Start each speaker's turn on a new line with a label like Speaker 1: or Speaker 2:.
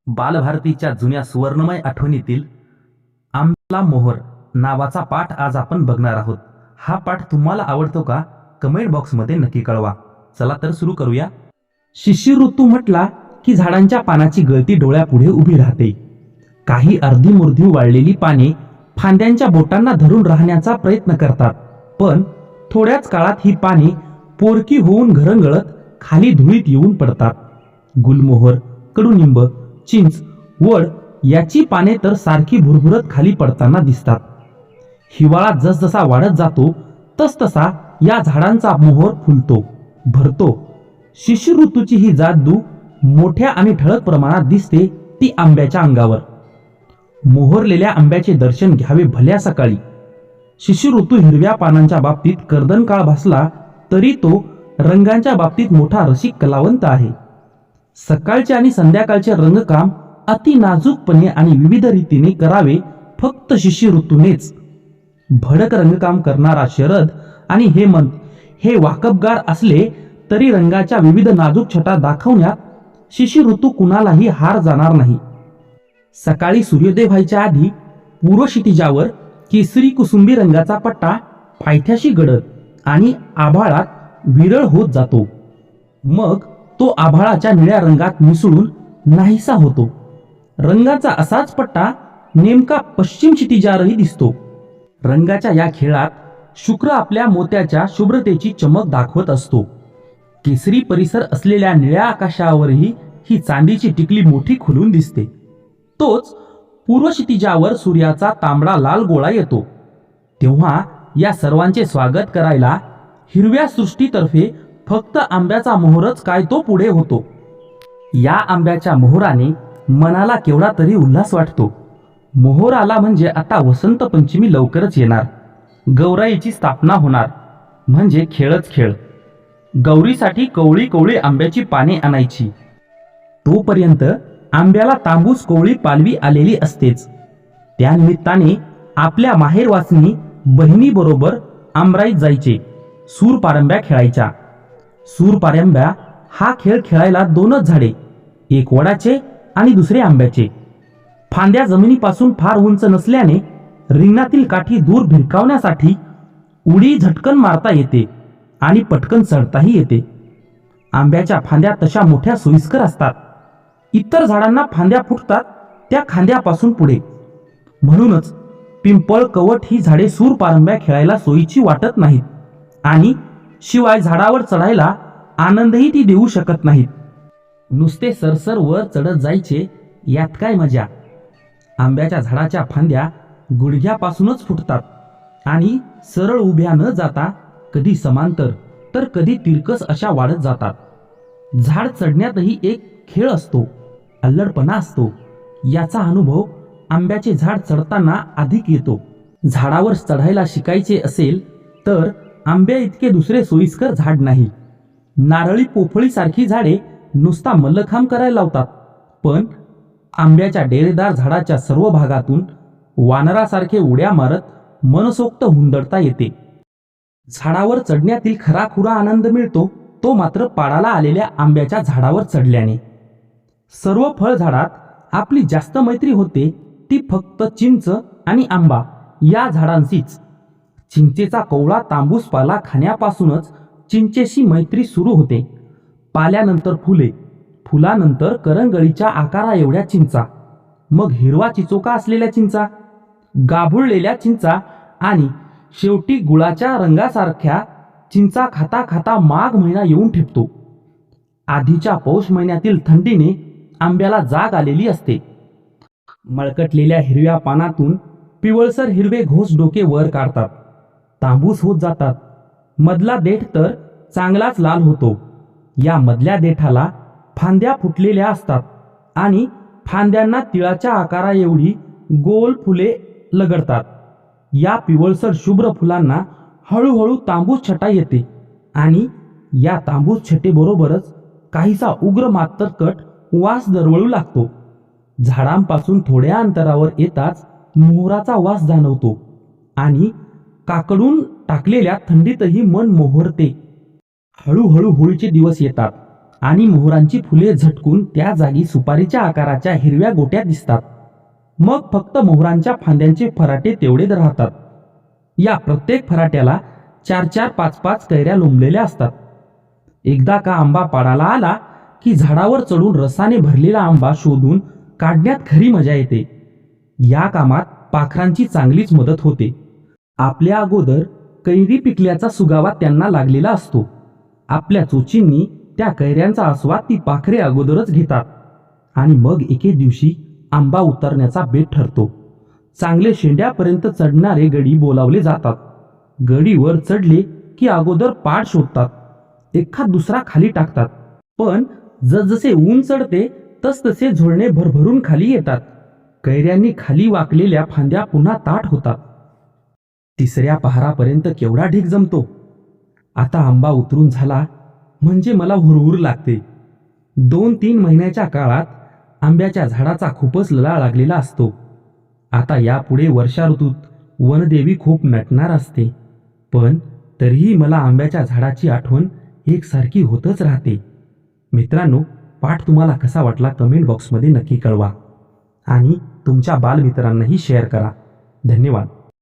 Speaker 1: बालभारतीच्या जुन्या सुवर्णमय आठवणीतील आंब्याला मोहर नावाचा पाठ आज आपण बघणार आहोत. हा पाठ तुम्हाला आवडतो का? कमेंट बॉक्समध्ये नक्की कळवा. चला तर सुरू करूया. शिशिर ऋतू म्हटला की झाडांच्या पानाची गळती डोळ्यापुढे उभी राहते. काही अर्धी मुर्धी वाळलेली पाने फांद्यांच्या बोटांना धरून राहण्याचा प्रयत्न करतात, पण थोड्याच काळात ही पाने पोरकी होऊन घरंगळत खाली धुळीत येऊन पडतात. गुलमोहर, कडुनिंब, चिंच, वड याची पाने तर सारखी भुरभुरत खाली पडताना दिसतात. हिवाळा जसजसा वाढत जातो तसतसा या झाडांचा मोहर फुलतो, भरतो. शिशिर ऋतूची ही जादू मोठ्या आणि ठळक प्रमाणात दिसते ती आंब्याच्या अंगावर. मोहरलेल्या आंब्याचे दर्शन घ्यावे भल्या सकाळी. शिशिर ऋतू हिरव्या पानांच्या बाबतीत कर्दनकाळ भासला तरी तो रंगांच्या बाबतीत मोठा रसिक कलावंत आहे. सकाळचे आणि संध्याकाळचे रंगकाम अति नाजूकपणे आणि विविध रीतीने करावे फक्त शिशिर ऋतूनेच. भडक रंगकाम करणारा शरद आणि हेमंत हे वाकबगार असले तरी रंगाच्या विविध नाजूक छटा दाखवण्यात शिशिर ऋतू कुणालाही हार जाणार नाही. सकाळी सूर्योदय व्हायच्या आधी पूर्व क्षितिजावर केसरी कुसुंबी रंगाचा पट्टा पायथ्याशी गडद आणि आभाळात विरळ होत जातो. मग तो आभाळाच्या निळ्या रंगात मिसळून नाहीसा होतो. रंगाचा असाच पट्टा नेमका पश्चिम क्षितिजावरही दिसतो. रंगाच्या या खेळात शुक्र आपल्या मोत्याच्या शुभ्रतेची चमक दाखवत असतो. केसरी परिसर असलेल्या निळ्या आकाशावरही ही चांदीची टिकली मोठी खुलून दिसते. तोच पूर्व क्षितिजावर सूर्याचा तांबडा लाल गोळा येतो. तेव्हा या सर्वांचे स्वागत करायला हिरव्या सृष्टीतर्फे फक्त आंब्याचा मोहरच काय तो पुढे होतो. या आंब्याच्या मोहराने मनाला केवढा तरी उल्हास वाटतो. मोहोर आला म्हणजे आता वसंत पंचमी लवकरच येणार. गौराईची स्थापना होणार म्हणजे खेळच खेळ. गौरीसाठी कवळी कवळी आंब्याची पाने आणायची. तोपर्यंत आंब्याला तांबूस कोवळी पालवी आलेली असतेच. त्यानिमित्ताने आपल्या माहेरवासनी बहिणीबरोबर आंबराईत जायचे. सूरपारंब्या खेळायच्या. सूरपारंब्या हा खेळ खेळायला दोनच झाडे, एक वडाचे आणि दुसरे आंब्याचे. फांद्या जमिनीपासून फार उंच नसल्याने रिंगणातील काठी दूर भिरकावण्यासाठी उडी झटकन मारता येते आणि पटकन चढताही येते. आंब्याच्या फांद्या तशा मोठ्या सोयीस्कर असतात. इतर झाडांना फांद्या फुटतात त्या खांद्यापासून पुढे. म्हणूनच पिंपळ, कवठ ही झाडे सूरपारंब्या खेळायला सोयीची वाटत नाहीत आणि शिवाय झाडावर चढायला आनंदही ती देऊ शकत नाहीत. नुसते सरसर वर चढत जायचे यात काय मजा. आंब्याच्या झाडाच्या फांद्या गुडघ्यापासूनच फुटतात आणि सरळ उभ्या न जाता कधी समांतर तर कधी तिरकस अशा वाढत जातात. झाड चढण्यातही एक खेळ असतो, अल्लडपणा असतो. याचा अनुभव आंब्याचे झाड चढताना अधिक येतो. झाडावर चढायला शिकायचे असेल तर आंब्या इतके दुसरे सोयीस्कर झाड नाही. नारळी पोफळी सारखी झाडे नुसता मल्लखांब करायला लावतात, पण आंब्याच्या डेरेदार झाडाच्या सर्व भागातून वानरासारखे उड्या मारत मनसोक्त हुंदडता येते. झाडावर चढण्यातील खराखुरा आनंद मिळतो तो मात्र पाडाला आलेल्या आंब्याच्या झाडावर चढल्याने. सर्व फळझाडात आपली जास्त मैत्री होते ती फक्त चिंच आणि आंबा या झाडांशीच. चिंचेचा कोवळा तांबूस पाला खाण्यापासूनच चिंचेशी मैत्री सुरू होते. पाल्यानंतर फुले, फुलानंतर करंगळीच्या आकारा एवढ्या चिंचा, मग हिरवा चिचोका असलेल्या चिंचा, गाभुळलेल्या चिंचा आणि शेवटी गुळाच्या रंगासारख्या चिंचा खाता खाता माघ महिना येऊन ठेपतो. आधीच्या पौष महिन्यातील थंडीने आंब्याला जाग आलेली असते. मळकटलेल्या हिरव्या पानातून पिवळसर हिरवे घोस डोके वर काढतात, तांबूस होत जातात. मधला देठ तर चांगलाच लाल होतो. या मधल्या देठाला फांद्या फुटलेल्या असतात आणि फांद्यांना तिळाच्या आकारा एवढी गोल फुले लगडतात. या पिवळसर शुभ्र फुलांना हळूहळू तांबूस छटा येते आणि या तांबूस छटेबरोबरच काहीसा उग्र मातरकट वास दरवळू लागतो. झाडांपासून थोड्या अंतरावर येताच मोहराचा वास जाणवतो आणि काकडून टाकलेल्या थंडीतही मन मोहरते. हळूहळू होळीचे दिवस येतात आणि मोहरांची फुले झटकून त्या जागी सुपारीच्या आकाराच्या हिरव्या गोट्या दिसतात. मग फक्त मोहरांच्या फांद्यांचे फराटे तेवढे राहतात. या प्रत्येक फराट्याला 4-4, 5-5 कैऱ्या लोंबलेल्या असतात. एकदा का आंबा पाडाला आला की झाडावर चढून रसाने भरलेला आंबा शोधून काढण्यात खरी मजा येते. या कामात पाखरांची चांगलीच मदत होते. आपल्या अगोदर कैरी पिकल्याचा सुगावा त्यांना लागलेला असतो. आपल्या चोचींनी त्या कैऱ्यांचा आस्वाद ती पाखरे अगोदरच घेतात आणि मग एके दिवशी आंबा उतरण्याचा बेत ठरतो. चांगले शेंड्यापर्यंत चढणारे गडी बोलावले जातात. गडीवर चढले की अगोदर पाड शोधतात, एखाद दुसरा खाली टाकतात. पण जसजसे ऊन चढते तसतसे झुळणे भरभरून खाली येतात. कैऱ्यांनी खाली वाकलेल्या फांद्या पुन्हा ताठ होतात. तिसऱ्या पहारापर्यंत केवढा ढीग जमतो. आता आंबा उतरून झाला म्हणजे मला हुरहुर लागते. 2-3 महिन्याच्या काळात आंब्याच्या झाडाचा खूपच लळा लागलेला असतो. आता यापुढे वर्षा ऋतूत वनदेवी खूप नटणार असते. पण तरीही मला आंब्याच्या झाडाची आठवण एकसारखी होतच राहते. मित्रांनो, पाठ तुम्हाला कसा वाटला कमेंट बॉक्समध्ये नक्की कळवा आणि तुमच्या बालमित्रांनाही शेअर करा. धन्यवाद.